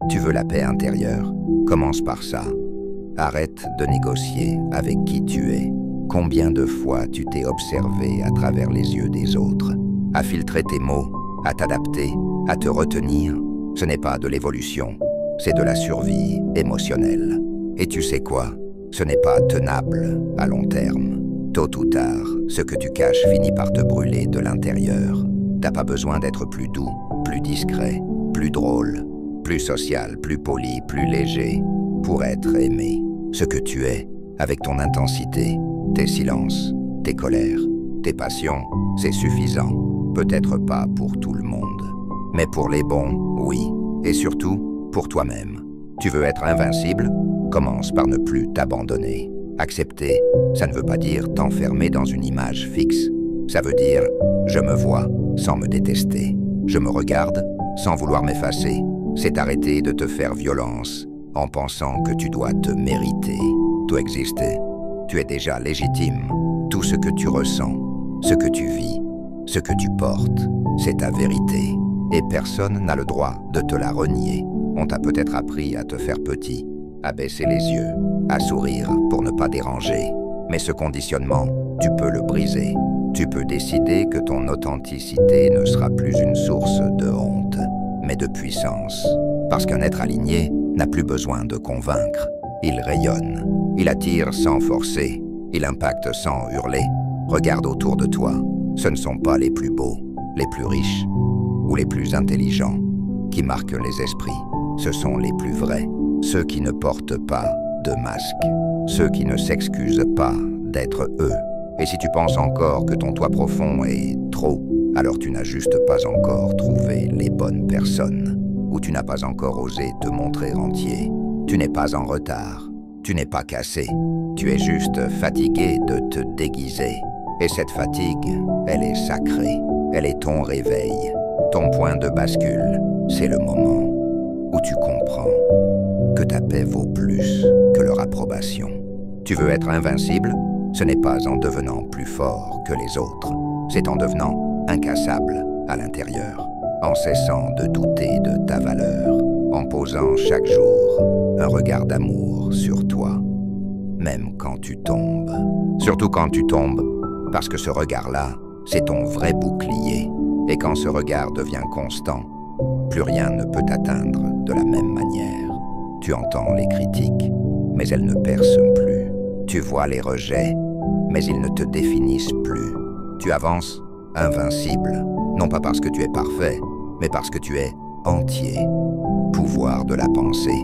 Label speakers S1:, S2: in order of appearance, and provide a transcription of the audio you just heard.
S1: Tu veux la paix intérieure? Commence par ça. Arrête de négocier avec qui tu es. Combien de fois tu t'es observé à travers les yeux des autres, à filtrer tes mots, à t'adapter, à te retenir? Ce n'est pas de l'évolution, c'est de la survie émotionnelle. Et tu sais quoi? Ce n'est pas tenable à long terme. Tôt ou tard, ce que tu caches finit par te brûler de l'intérieur. T'as pas besoin d'être plus doux, plus discret, plus drôle, plus social, plus poli, plus léger, pour être aimé. Ce que tu es, avec ton intensité, tes silences, tes colères, tes passions, c'est suffisant. Peut-être pas pour tout le monde, mais pour les bons, oui. Et surtout, pour toi-même. Tu veux être invincible? Commence par ne plus t'abandonner. Accepter, ça ne veut pas dire t'enfermer dans une image fixe. Ça veut dire « je me vois sans me détester ». Je me regarde sans vouloir m'effacer. C'est arrêter de te faire violence en pensant que tu dois te mériter. Tout exister. Tu es déjà légitime. Tout ce que tu ressens, ce que tu vis, ce que tu portes, c'est ta vérité. Et personne n'a le droit de te la renier. On t'a peut-être appris à te faire petit, à baisser les yeux, à sourire pour ne pas déranger. Mais ce conditionnement, tu peux le briser. Tu peux décider que ton authenticité ne sera plus une source de honte, mais de puissance. Parce qu'un être aligné n'a plus besoin de convaincre. Il rayonne, il attire sans forcer, il impacte sans hurler. Regarde autour de toi, ce ne sont pas les plus beaux, les plus riches ou les plus intelligents qui marquent les esprits. Ce sont les plus vrais, ceux qui ne portent pas de masque, ceux qui ne s'excusent pas d'être eux. Et si tu penses encore que ton toi profond est trop, alors tu n'as juste pas encore trouvé les bonnes personnes, ou tu n'as pas encore osé te montrer entier. Tu n'es pas en retard, tu n'es pas cassé, tu es juste fatigué de te déguiser. Et cette fatigue, elle est sacrée, elle est ton réveil, ton point de bascule. C'est le moment où tu comprends que ta paix vaut plus que leur approbation. Tu veux être invincible? Ce n'est pas en devenant plus fort que les autres, c'est en devenant incassable à l'intérieur, en cessant de douter de ta valeur, en posant chaque jour un regard d'amour sur toi, même quand tu tombes. Surtout quand tu tombes, parce que ce regard-là, c'est ton vrai bouclier. Et quand ce regard devient constant, plus rien ne peut t'atteindre de la même manière. Tu entends les critiques, mais elles ne percent plus. Tu vois les rejets, mais ils ne te définissent plus. Tu avances invincible, non pas parce que tu es parfait, mais parce que tu es entier. Pouvoir de la pensée.